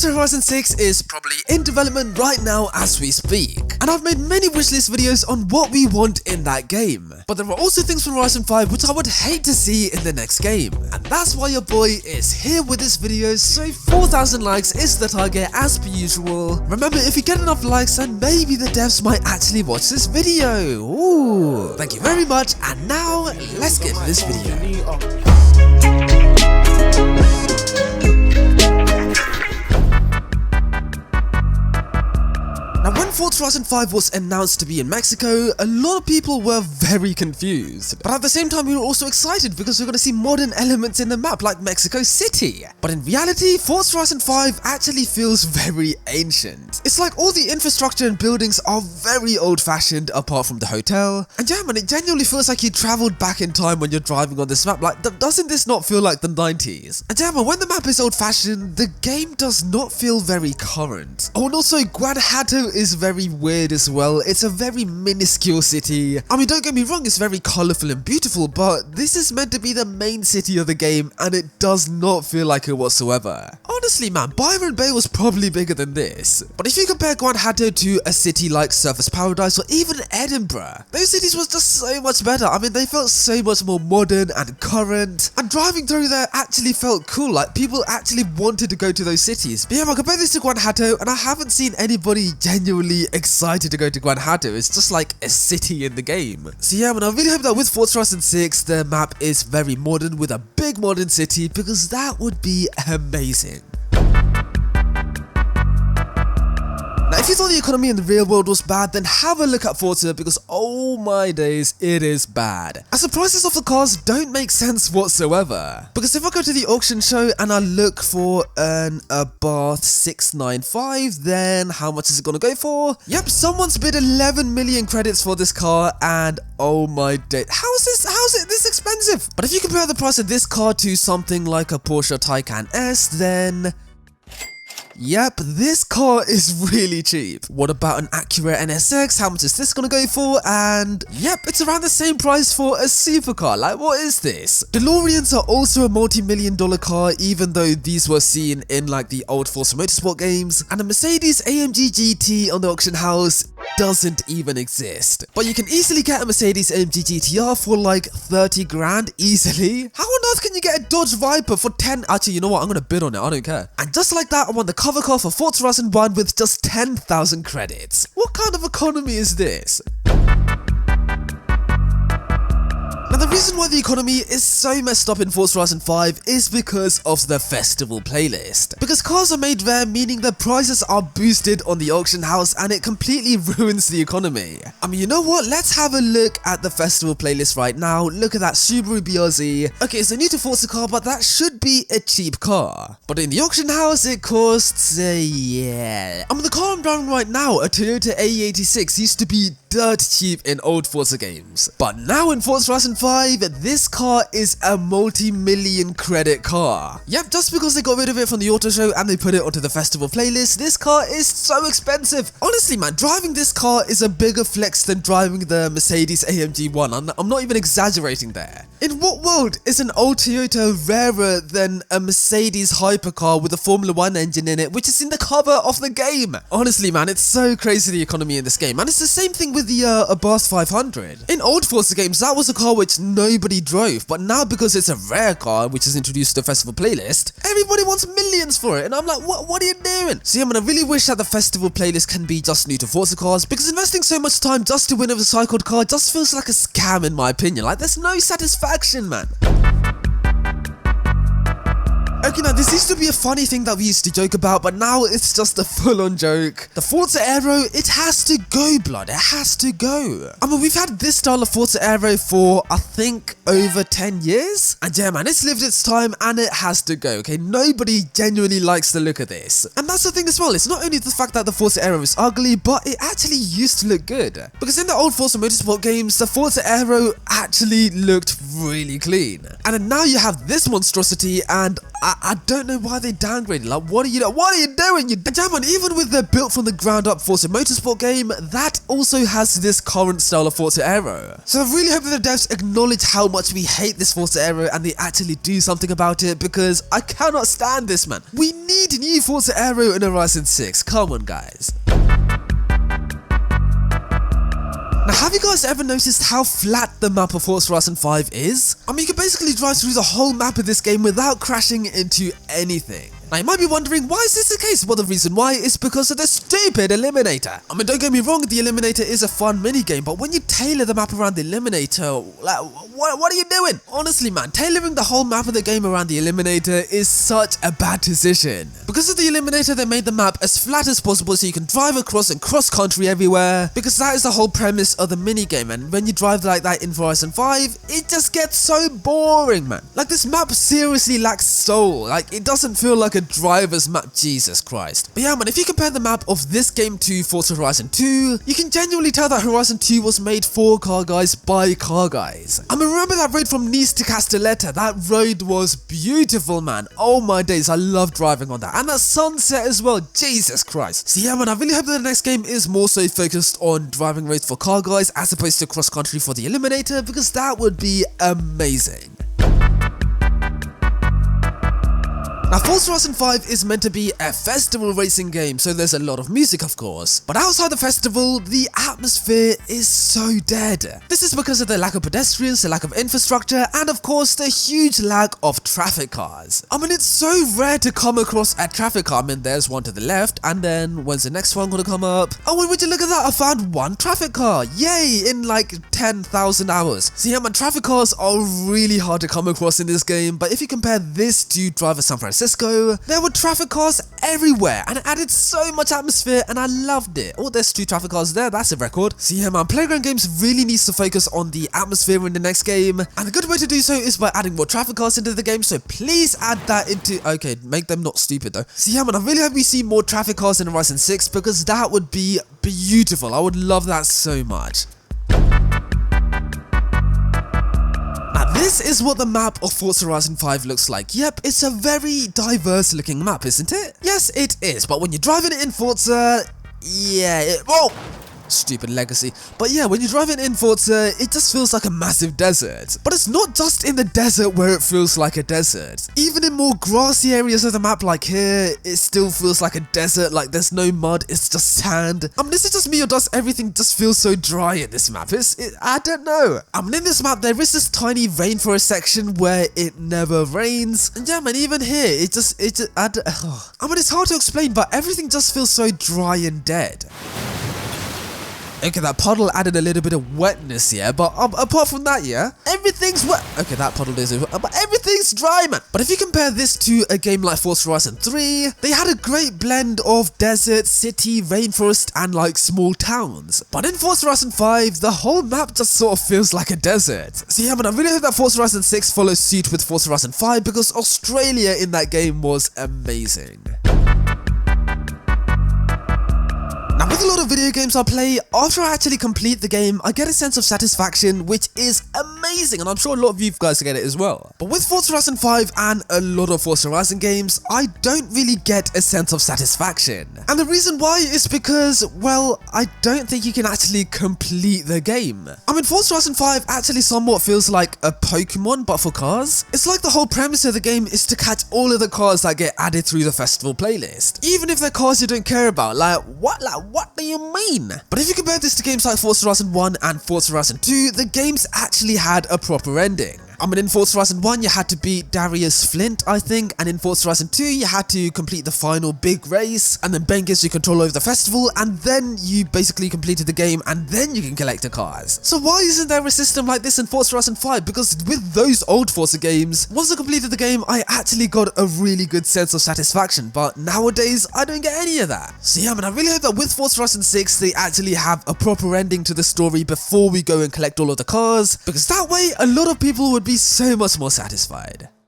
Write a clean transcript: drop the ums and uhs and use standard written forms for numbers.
Forza Horizon 6 is probably in development right now as we speak, and I've made many wishlist videos on what we want in that game. But there are also things from Horizon 5 which I would hate to see in the next game, and that's why your boy is here with this video, so 4,000 likes is the target as per usual. Remember, if you get enough likes then maybe the devs might actually watch this video. Ooh, thank you very much, and now let's get to this video. Now, when Forza Horizon 5 was announced to be in Mexico, a lot of people were very confused. But at the same time, we were also excited because we're going to see modern elements in the map like Mexico City. But in reality, Forza Horizon 5 actually feels very ancient. It's like all the infrastructure and buildings are very old-fashioned apart from the hotel. And yeah, man, it genuinely feels like you traveled back in time when you're driving on this map. Like, doesn't this not feel like the 90s? And yeah, man, when the map is old-fashioned, the game does not feel very current. Oh, and also, Guanajuato is very weird as well. It's a very minuscule city. I mean, don't get me wrong, it's very colourful and beautiful, but this is meant to be the main city of the game and it does not feel like it whatsoever. Honestly, man, Byron Bay was probably bigger than this. But if you compare Guanajuato to a city like Surfers Paradise or even Edinburgh, those cities was just so much better. I mean, they felt so much more modern and current, and driving through there actually felt cool. Like, people actually wanted to go to those cities. But yeah, I compare this to Guanajuato and I haven't seen anybody genuinely excited to go to Guanajuato. It's just like a city in the game. So yeah, man, I really hope that with Forza Horizon 6 the map is very modern with a big modern city, because that would be amazing. Now, if you thought the economy in the real world was bad, then have a look at Forza, because oh my days, it is bad. As the prices of the cars don't make sense whatsoever. Because if I go to the auction show and I look for an Abarth 695, then how much is it gonna go for? Yep, someone's bid 11 million credits for this car, and oh my day, how is it this expensive? But if you compare the price of this car to something like a Porsche Taycan S, then yep, this car is really cheap. What about an Acura NSX? How much is this gonna go for? And yep, it's around the same price for a supercar. Like, what is this? DeLoreans are also a multi-million-dollar car, even though these were seen in like the old Forza Motorsport games. And a Mercedes AMG GT on the auction house doesn't even exist. But you can easily get a Mercedes AMG GTR for like 30 grand easily. How on earth can you get a Dodge Viper for 10? Actually, you know what? I'm gonna bid on it. I don't care. And just like that, I won the cover car for Forza Horizon 1 with just 10,000 credits. What kind of economy is this? Now, the reason why the economy is so messed up in Forza Horizon 5 is because of the festival playlist. Because cars are made there, meaning the prices are boosted on the auction house and it completely ruins the economy. I mean, you know what? Let's have a look at the festival playlist right now. Look at that Subaru BRZ. Okay, it's a new to Forza car, but that should be a cheap car. But in the auction house, it costs, yeah. I mean, the car I'm driving right now, a Toyota AE86, used to be dirt cheap in old Forza games. But now in Forza Horizon 5, this car is a multi-million credit car. Yep, just because they got rid of it from the auto show and they put it onto the festival playlist, this car is so expensive. Honestly, man, driving this car is a bigger flex than driving the Mercedes AMG 1. I'm not even exaggerating there. In what world is an old Toyota rarer than a Mercedes hypercar with a Formula 1 engine in it, which is in the cover of the game? Honestly, man, it's so crazy the economy in this game. And it's the same thing with the Abarth 500. In old Forza games, that was a car which nobody drove, but now because it's a rare car which is introduced to the festival playlist, everybody wants millions for it, and I'm like, what are you doing? So yeah, man, I really wish that the festival playlist can be just new to Forza cars, because investing so much time just to win a recycled car just feels like a scam in my opinion. Like, there's no satisfaction, man. Okay, now this used to be a funny thing that we used to joke about, but now it's just a full-on joke. The Forza Aero, it has to go, blood. It has to go. I mean, we've had this style of Forza Aero for, I think, over 10 years. And yeah, man, it's lived its time and it has to go, okay? Nobody genuinely likes the look of this. And that's the thing as well. It's not only the fact that the Forza Aero is ugly, but it actually used to look good. Because in the old Forza Motorsport games, the Forza Aero actually looked really clean. And then now you have this monstrosity, and I don't know why they downgraded. Like, what are you doing? Yeah, man, even with the built from the ground up Forza Motorsport game, that also has this current style of Forza Aero. So I really hope that the devs acknowledge how much we hate this Forza Aero and they actually do something about it, because I cannot stand this, man. We need new Forza Aero in Horizon 6. Come on, guys. Now, have you guys ever noticed how flat the map of Forza Horizon 5 is? I mean, you can basically drive through the whole map of this game without crashing into anything. Now, you might be wondering, why is this the case? Well, the reason why is because of the stupid Eliminator. I mean, don't get me wrong, the Eliminator is a fun minigame, but when you tailor the map around the Eliminator, like, what are you doing? Honestly, man, tailoring the whole map of the game around the Eliminator is such a bad decision. Because of the Eliminator, they made the map as flat as possible so you can drive across and cross-country everywhere, because that is the whole premise of the minigame, and when you drive like that in Horizon 5, it just gets so boring, man. Like, this map seriously lacks soul. Like, it doesn't feel like a driver's map, Jesus Christ. But yeah, man, if you compare the map of this game to Forza Horizon 2, you can genuinely tell that Horizon 2 was made for car guys by car guys. I mean, remember that road from Nice to Castelletta? That road was beautiful, man. Oh my days, I love driving on that. And that sunset as well, Jesus Christ. So yeah, man, I really hope that the next game is more so focused on driving roads for car guys as opposed to cross country for the Eliminator, because that would be amazing. Now, Forza Horizon 5 is meant to be a festival racing game, so there's a lot of music, of course. But outside the festival, the atmosphere is so dead. This is because of the lack of pedestrians, the lack of infrastructure, and of course, the huge lack of traffic cars. I mean, it's so rare to come across a traffic car. I mean, there's one to the left, and then when's the next one gonna come up? Oh, and would you look at that, I found one traffic car. Yay, in like 10,000 hours. So yeah, man, traffic cars are really hard to come across in this game, but if you compare this to Driver San Francisco, there were traffic cars everywhere and it added so much atmosphere and I loved it. Oh, there's 2 traffic cars there, that's a record. So yeah, man, Playground Games really needs to focus on the atmosphere in the next game, and a good way to do so is by adding more traffic cars into the game, so please add that into, okay, make them not stupid though. So yeah, man, I really hope we see more traffic cars in Horizon 6 because that would be beautiful. I would love that so much. This is what the map of Forza Horizon 5 looks like. Yep, it's a very diverse looking map, isn't it? Yes, it is, but when you're driving it in Forza, yeah, whoa! Stupid legacy. But yeah, when you're driving in Forza, it just feels like a massive desert. But it's not just in the desert where it feels like a desert. Even in more grassy areas of the map like here, it still feels like a desert, like there's no mud, it's just sand. I mean, this is just me or does everything just feel so dry in this map? I don't know. I mean, in this map, there is this tiny rainforest section where it never rains. And yeah, man, even here, I mean, it's hard to explain, but everything just feels so dry and dead. Okay, that puddle added a little bit of wetness here, but apart from that, yeah, everything's wet. Okay, that puddle is, but everything's dry, man. But if you compare this to a game like Forza Horizon 3, they had a great blend of desert, city, rainforest, and like small towns. But in Forza Horizon 5, the whole map just sort of feels like a desert. So yeah, man, I really hope that Forza Horizon 6 follows suit with Forza Horizon 5 because Australia in that game was amazing. Now, with a lot of video games I play, after I actually complete the game, I get a sense of satisfaction, which is amazing, and I'm sure a lot of you guys get it as well. But with Forza Horizon 5 and a lot of Forza Horizon games, I don't really get a sense of satisfaction. And the reason why is because, well, I don't think you can actually complete the game. I mean, Forza Horizon 5 actually somewhat feels like a Pokemon, but for cars. It's like the whole premise of the game is to catch all of the cars that get added through the festival playlist. Even if they're cars you don't care about, like, what do you mean? But if you compare this to games like Forza Horizon 1 and Forza Horizon 2, the games actually had a proper ending. I mean, in Forza Horizon 1, you had to beat Darius Flint, I think, and in Forza Horizon 2, you had to complete the final big race, and then Ben gives you control over the festival, and then you basically completed the game, and then you can collect the cars. So why isn't there a system like this in Forza Horizon 5? Because with those old Forza games, once I completed the game, I actually got a really good sense of satisfaction, but nowadays, I don't get any of that. So yeah, man, I really hope that with Forza Horizon 6, they actually have a proper ending to the story before we go and collect all of the cars, because that way, a lot of people would be so much more satisfied.